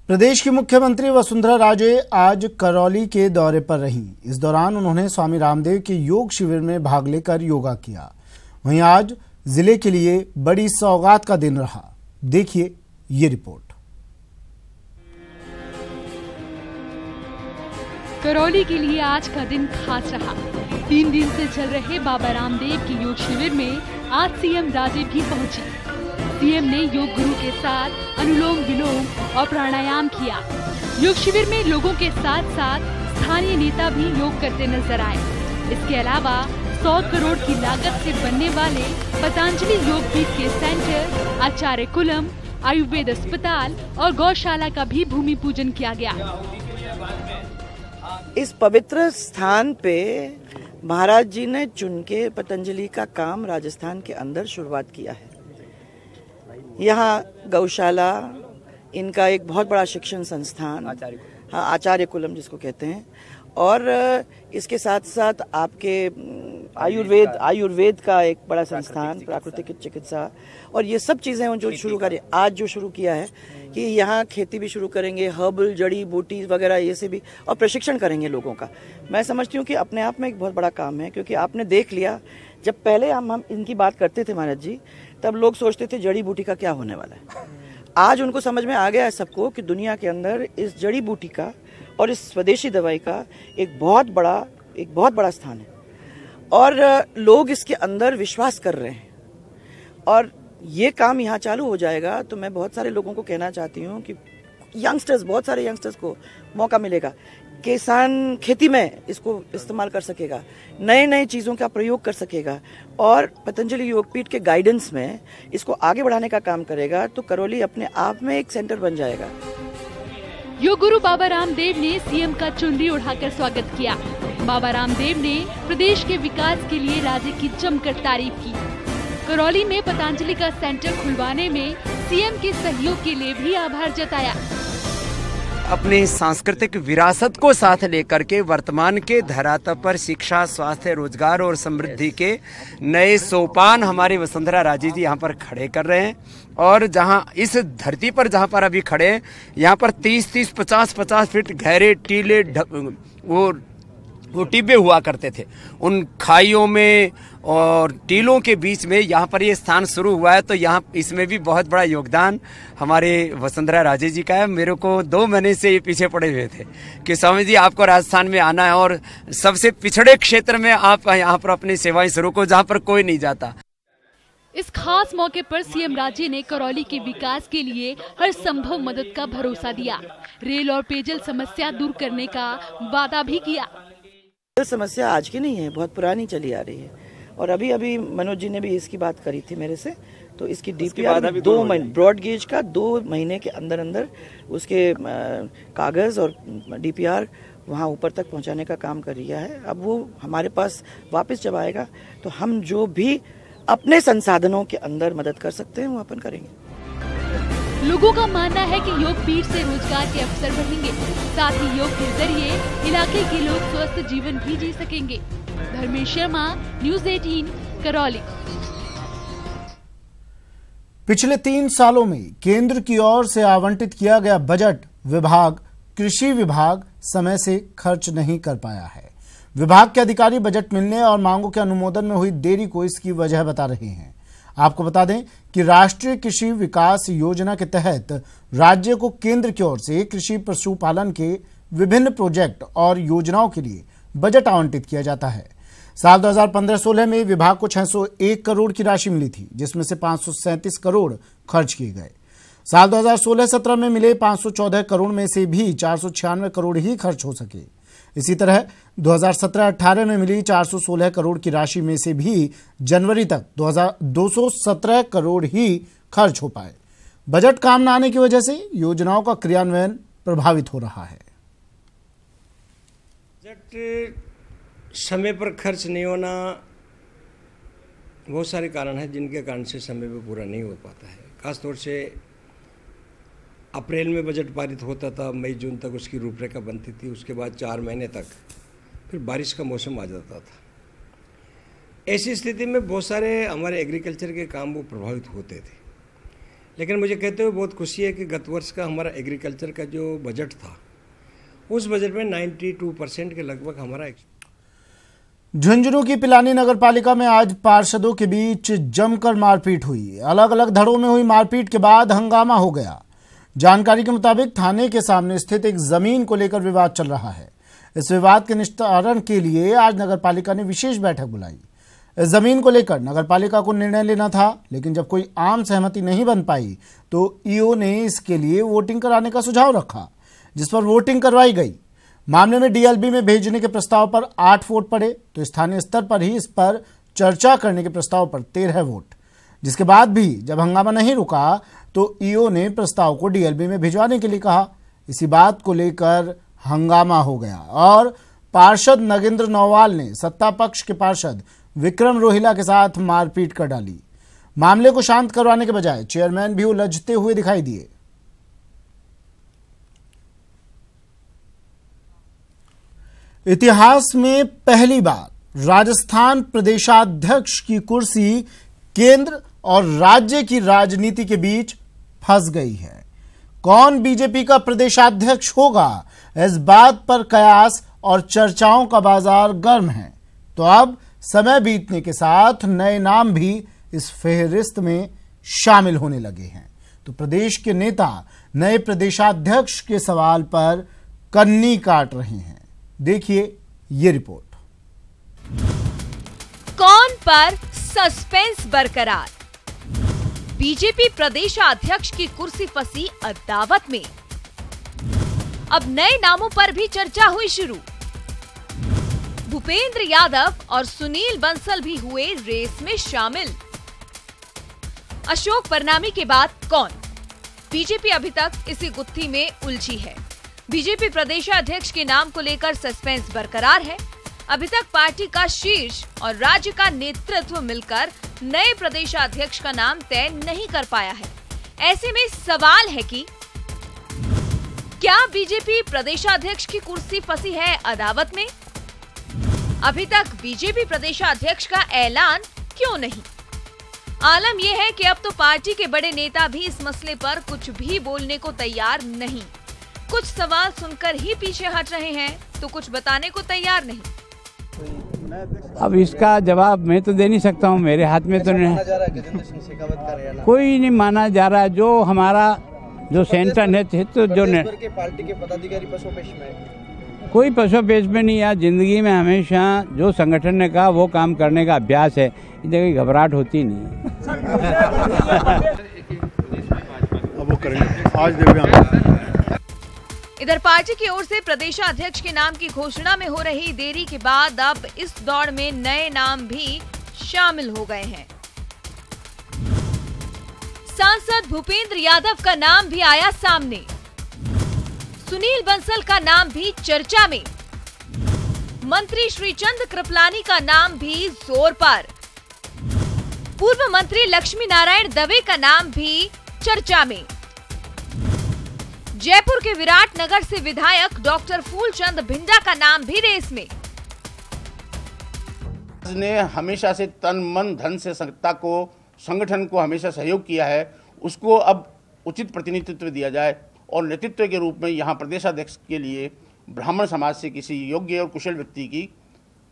प्रदेश की मुख्यमंत्री वसुंधरा राजे आज करौली के दौरे पर रहीं। इस दौरान उन्होंने स्वामी रामदेव के योग शिविर में भाग लेकर योगा किया। वहीं आज जिले के लिए बड़ी सौगात का दिन रहा। देखिए ये रिपोर्ट। करौली के लिए आज का दिन खास रहा। 3 दिन से चल रहे बाबा रामदेव के योग शिविर में आज सीएम राजे भी पहुंची। सीएम ने योग गुरु के साथ अनुलोम विलोम और प्राणायाम किया। योग शिविर में लोगों के साथ साथ स्थानीय नेता भी योग करते नजर आए। इसके अलावा 100 करोड़ की लागत से बनने वाले पतंजलि योग पीठ के सेंटर, आचार्य कुलम, आयुर्वेद अस्पताल और गौशाला का भी भूमि पूजन किया गया। इस पवित्र स्थान पे महाराज जी ने चुन के पतंजलि का काम राजस्थान के अंदर शुरुआत किया है। यहाँ गौशाला, इनका एक बहुत बड़ा शिक्षण संस्थान, आचार्य कुलम जिसको कहते हैं, और इसके साथ साथ आपके आयुर्वेद का एक बड़ा संस्थान, प्राकृतिक चिकित्सा, और ये सब चीजें जो शुरू करें, आज जो शुरू किया है कि यहाँ खेती भी शुरू करेंगे, हर्बल जड़ी बूटी वगैरह ये से भी, और प्रशिक्षण करेंगे लोगों का। मैं समझती हूँ कि अपने आप में एक बहुत बड़ा काम है, क्योंकि आपने देख लिया जब पहले हम इनकी बात करते थे महाराज जी, तब लोग सोचते थे जड़ी बूटी का क्या होने वाला है। आज उनको समझ में आ गया है सबको कि दुनिया के अंदर इस जड़ी बूटी का और इस स्वदेशी दवाई का एक बहुत बड़ा स्थान है, और लोग इसके अंदर विश्वास कर रहे हैं, और ये काम यहाँ चालू हो जाएगा। तो मैं बहुत सारे लोगों को कहना चाहती हूँ कि बहुत सारे यंगस्टर्स को मौका मिलेगा। किसान खेती में इसको इस्तेमाल कर सकेगा, नए चीज़ों का प्रयोग कर सकेगा, और पतंजलि योगपीठ के गाइडेंस में इसको आगे बढ़ाने का काम करेगा, तो करौली अपने आप में एक सेंटर बन जाएगा। योग गुरु बाबा रामदेव ने सीएम का चुनरी उठाकर स्वागत किया। बाबा रामदेव ने प्रदेश के विकास के लिए राज्य की जमकर तारीफ की। करौली में पतंजलि का सेंटर खुलवाने में सीएम के सहयोग के लिए भी आभार जताया। अपनी सांस्कृतिक विरासत को साथ लेकर के वर्तमान के धरातल पर शिक्षा, स्वास्थ्य, रोजगार और समृद्धि के नए सोपान हमारे वसुंधरा राजे जी यहाँ पर खड़े कर रहे हैं। और जहाँ इस धरती पर जहाँ पर अभी खड़े हैं, यहाँ पर 30-30, 50-50 फीट गहरे टीले वो टिब्बे हुआ करते थे। उन खाइयों में और टीलों के बीच में यहाँ पर ये स्थान शुरू हुआ है। तो यहाँ इसमें भी बहुत बड़ा योगदान हमारे वसुंधरा राजे जी का है। मेरे को 2 महीने से ये पीछे पड़े हुए थे कि स्वामी जी आपको राजस्थान में आना है और सबसे पिछड़े क्षेत्र में आप यहाँ पर अपनी सेवाएं शुरू करो, जहाँ पर कोई नहीं जाता। इस खास मौके पर सीएम राजे ने करौली के विकास के लिए हर संभव मदद का भरोसा दिया। रेल और पेयजल समस्या दूर करने का वादा भी किया। समस्या आज की नहीं है, बहुत पुरानी चली आ रही है, और अभी मनोज जी ने भी इसकी बात करी थी मेरे से। तो इसकी डीपीआर 2 महीने, ब्रॉड गेज का 2 महीने के अंदर उसके कागज और डीपीआर वहाँ ऊपर तक पहुँचाने का काम कर रहा है। अब वो हमारे पास वापस जब आएगा तो हम जो भी अपने संसाधनों के अंदर मदद कर सकते हैं वो अपन करेंगे। लोगों का मानना है कि योग पीठ से रोजगार के अवसर बढ़ेंगे, साथ ही योग के जरिए इलाके के लोग स्वस्थ जीवन भी जी सकेंगे। धर्मेश शर्मा, न्यूज़ 18, करौली। पिछले 3 सालों में केंद्र की ओर से आवंटित किया गया बजट कृषि विभाग समय से खर्च नहीं कर पाया है। विभाग के अधिकारी बजट मिलने और मांगों के अनुमोदन में हुई देरी को इसकी वजह बता रहे हैं। आपको बता दें कि राष्ट्रीय कृषि विकास योजना के तहत राज्य को केंद्र की ओर से कृषि पशुपालन के विभिन्न प्रोजेक्ट और योजनाओं के लिए बजट आवंटित किया जाता है। साल 2015-16 में विभाग को 601 करोड़ की राशि मिली थी, जिसमें से 537 करोड़ खर्च किए गए। साल 2016-17 में मिले 514 करोड़ में से भी 496 करोड़ ही खर्च हो सके। इसी तरह 2017-18 में मिली 416 करोड़ की राशि में से भी जनवरी तक 217 करोड़ ही खर्च हो पाए। बजट काम न आने की वजह से योजनाओं का क्रियान्वयन प्रभावित हो रहा है। बजट समय पर खर्च नहीं होना, बहुत सारे कारण हैं जिनके कारण से समय पर पूरा नहीं हो पाता है। खासतौर से अप्रैल में बजट पारित होता था, मई जून तक उसकी रूपरेखा बनती थी, उसके बाद 4 महीने तक फिर बारिश का मौसम आ जाता था। ऐसी स्थिति में बहुत सारे हमारे एग्रीकल्चर के काम वो प्रभावित होते थे। लेकिन मुझे कहते हुए बहुत खुशी है कि गत वर्ष का हमारा एग्रीकल्चर का जो बजट था, उस बजट में 92% के लगभग हमारा। झुंझुनू की पिलानी नगर पालिका में आज पार्षदों के बीच जमकर मारपीट हुई। अलग अलग धड़ों में हुई मारपीट के बाद हंगामा हो गया। जानकारी के मुताबिक थाने के सामने स्थित एक जमीन को लेकर विवाद चल रहा है। इस विवाद के निस्तारण के लिए आज नगर पालिका ने विशेष बैठक बुलाई। इस जमीन को लेकर नगर पालिका को निर्णय लेना था, लेकिन जब कोई आम सहमति नहीं बन पाई तो ईओ ने इसके लिए वोटिंग कराने का सुझाव रखा, जिस पर वोटिंग करवाई गई। मामले में डीएलबी में भेजने के प्रस्ताव पर 8 वोट पड़े तो स्थानीय स्तर पर ही इस पर चर्चा करने के प्रस्ताव पर 13 वोट। जिसके बाद भी जब हंगामा नहीं रुका तो ईओ ने प्रस्ताव को डीएलबी में भिजवाने के लिए कहा। इसी बात को लेकर हंगामा हो गया और पार्षद नगेंद्र नौवाल ने सत्ता पक्ष के पार्षद विक्रम रोहिला के साथ मारपीट कर डाली। मामले को शांत करवाने के बजाय चेयरमैन भी उलझते हुए दिखाई दिए। इतिहास में पहली बार राजस्थान प्रदेशाध्यक्ष की कुर्सी केंद्र और राज्य की राजनीति के बीच फंस गई है। कौन बीजेपी का प्रदेशाध्यक्ष होगा, इस बात पर कयास और चर्चाओं का बाजार गर्म है। तो अब समय बीतने के साथ नए नाम भी इस फेहरिस्त में शामिल होने लगे हैं। तो प्रदेश के नेता नए प्रदेशाध्यक्ष के सवाल पर कन्नी काट रहे हैं। देखिए ये रिपोर्ट। कौन पर सस्पेंस बरकरार। बीजेपी प्रदेशाध्यक्ष की कुर्सी फंसी अदावत में। अब नए नामों पर भी चर्चा हुई शुरू। भूपेंद्र यादव और सुनील बंसल भी हुए रेस में शामिल। अशोक परनामी के बाद कौन? बीजेपी अभी तक इसी गुत्थी में उलझी है। बीजेपी प्रदेशाध्यक्ष के नाम को लेकर सस्पेंस बरकरार है। अभी तक पार्टी का शीर्ष और राज्य का नेतृत्व मिलकर नए प्रदेशाध्यक्ष का नाम तय नहीं कर पाया है। ऐसे में सवाल है कि क्या बीजेपी प्रदेशाध्यक्ष की कुर्सी फंसी है अदावत में? अभी तक बीजेपी प्रदेशाध्यक्ष का ऐलान क्यों नहीं? आलम यह है कि अब तो पार्टी के बड़े नेता भी इस मसले पर कुछ भी बोलने को तैयार नहीं। कुछ सवाल सुनकर ही पीछे हट रहे हैं तो कुछ बताने को तैयार नहीं। अब इसका जवाब मैं तो दे नहीं सकता हूँ, मेरे हाथ में तो नहीं। कोई नहीं माना जा रहा। जो हमारा जो सेंटर नेतृत्व जो पार्टी के पदाधिकारी पसोपेश में, कोई पसोपेश में नहीं। यार जिंदगी में हमेशा जो संगठन ने कहा वो काम करने का अभ्यास है। इस जगह घबराहट होती नहीं। अब वो करेंगे आज देंगे। इधर पार्टी की ओर से प्रदेशाध्यक्ष के नाम की घोषणा में हो रही देरी के बाद अब इस दौड़ में नए नाम भी शामिल हो गए हैं। सांसद भूपेंद्र यादव का नाम भी आया सामने। सुनील बंसल का नाम भी चर्चा में। मंत्री श्रीचंद कृपलानी का नाम भी जोर पर। पूर्व मंत्री लक्ष्मी नारायण दवे का नाम भी चर्चा में। जयपुर के विराटनगर से विधायक डॉक्टर फूलचंद भिंडा का नाम भी रेस में। ने हमेशा से तन मन धन से सत्ता को, संगठन को हमेशा सहयोग किया है। उसको अब उचित प्रतिनिधित्व दिया जाए और नेतृत्व के रूप में यहाँ प्रदेशाध्यक्ष के लिए ब्राह्मण समाज से किसी योग्य और कुशल व्यक्ति की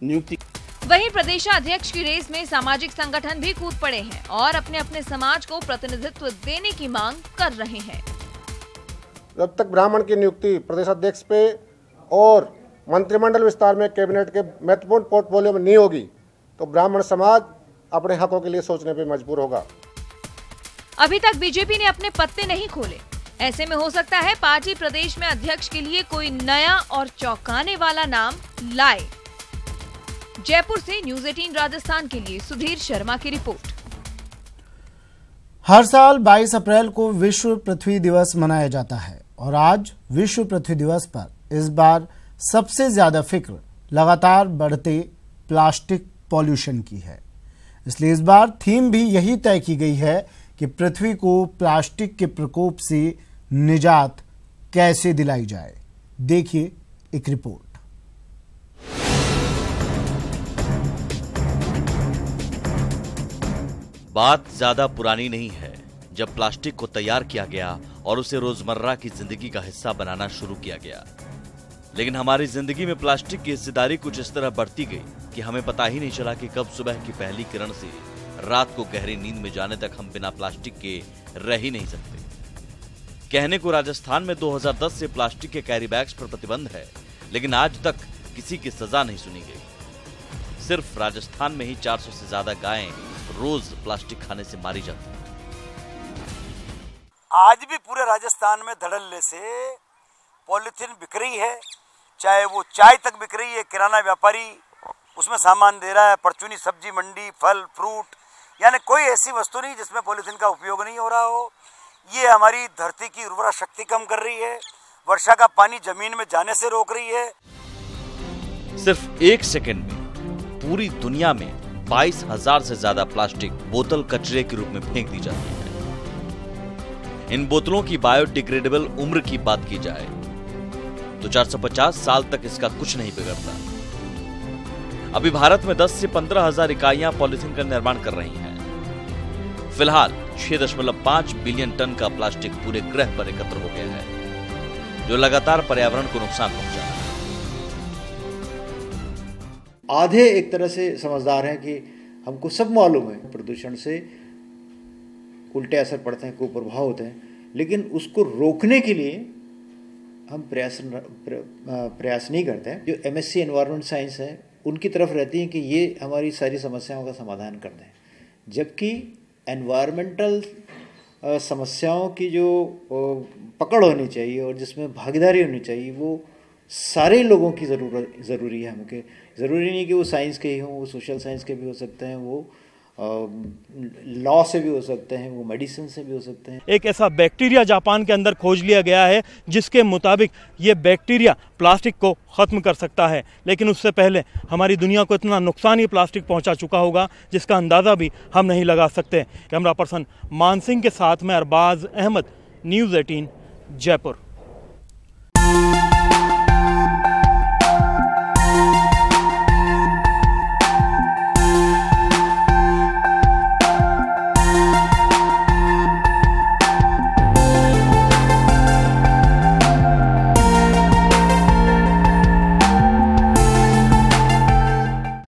नियुक्ति। वहीं प्रदेशाध्यक्ष की रेस में सामाजिक संगठन भी कूद पड़े हैं और अपने अपने समाज को प्रतिनिधित्व देने की मांग कर रहे हैं। जब तक ब्राह्मण की नियुक्ति प्रदेशाध्यक्ष पे और मंत्रिमंडल विस्तार में कैबिनेट के महत्वपूर्ण पोर्टफोलियो में नहीं होगी तो ब्राह्मण समाज अपने हकों के लिए सोचने पे मजबूर होगा। अभी तक बीजेपी ने अपने पत्ते नहीं खोले। ऐसे में हो सकता है पार्टी प्रदेश में अध्यक्ष के लिए कोई नया और चौंकाने वाला नाम लाए। जयपुर से न्यूज़ 18 राजस्थान के लिए सुधीर शर्मा की रिपोर्ट। हर साल 22 अप्रैल को विश्व पृथ्वी दिवस मनाया जाता है और आज विश्व पृथ्वी दिवस पर इस बार सबसे ज्यादा फिक्र लगातार बढ़ते प्लास्टिक पॉल्यूशन की है। इसलिए इस बार थीम भी यही तय की गई है कि पृथ्वी को प्लास्टिक के प्रकोप से निजात कैसे दिलाई जाए। देखिए एक रिपोर्ट। बात ज्यादा पुरानी नहीं है। जब प्लास्टिक को तैयार किया गया और उसे रोजमर्रा की जिंदगी का हिस्सा बनाना शुरू किया गया। लेकिन हमारी जिंदगी में प्लास्टिक की हिस्सेदारी कुछ इस तरह बढ़ती गई कि हमें पता ही नहीं चला कि कब सुबह की पहली किरण से रात को गहरी नींद में जाने तक हम बिना प्लास्टिक के रह ही नहीं सकते। कहने को राजस्थान में 2010 से प्लास्टिक के कैरी बैग्स पर प्रतिबंध है, लेकिन आज तक किसी की सजा नहीं सुनी गई। सिर्फ राजस्थान में ही 400 से ज्यादा गायें रोज प्लास्टिक खाने से मारी जाती हैं। आज भी पूरे राजस्थान में धड़ल्ले से पॉलीथीन बिक रही है, चाहे वो चाय तक बिक रही है। किराना व्यापारी उसमें सामान दे रहा है, परचूनी सब्जी मंडी, फल फ्रूट, यानी कोई ऐसी वस्तु नहीं जिसमें पॉलीथीन का उपयोग नहीं हो रहा हो। ये हमारी धरती की उर्वरा शक्ति कम कर रही है, वर्षा का पानी जमीन में जाने से रोक रही है। सिर्फ 1 सेकंड में पूरी दुनिया में 22,000 से ज्यादा प्लास्टिक बोतल कचरे के रूप में फेंक दी जाती है। इन बोतलों की बायोडिग्रेडेबल उम्र की बात की जाए तो 450 साल तक इसका कुछ नहीं बिगड़ता। अभी भारत में 10 से 15,000 इकाइयां पॉलीथीन का निर्माण कर रही हैं। फिलहाल 6.5 बिलियन टन का प्लास्टिक पूरे ग्रह पर एकत्र हो गया है, जो लगातार पर्यावरण को नुकसान पहुंचा रहा है। आधे एक तरह से समझदार हैं कि हमको सब मालूम है प्रदूषण से उल्टे असर पड़ते हैं, कुप्रभाव होते हैं, लेकिन उसको रोकने के लिए हम प्रयास नहीं करते हैं। जो MSc एनवायरमेंट साइंस है उनकी तरफ रहती है कि ये हमारी सारी समस्याओं का समाधान कर दें, जबकि एनवायरमेंटल समस्याओं की जो पकड़ होनी चाहिए और जिसमें भागीदारी होनी चाहिए वो सारे लोगों की ज़रूरी है। हमके ज़रूरी नहीं कि वो साइंस के ही हों, वो सोशल साइंस के भी हो सकते हैं, वो लॉ से भी हो सकते हैं, वो मेडिसिन से भी हो सकते हैं। एक ऐसा बैक्टीरिया जापान के अंदर खोज लिया गया है जिसके मुताबिक ये बैक्टीरिया प्लास्टिक को ख़त्म कर सकता है, लेकिन उससे पहले हमारी दुनिया को इतना नुकसान ये प्लास्टिक पहुंचा चुका होगा जिसका अंदाज़ा भी हम नहीं लगा सकते। कैमरा पर्सन मान सिंह के साथ में अरबाज अहमद, न्यूज़ 18 जयपुर।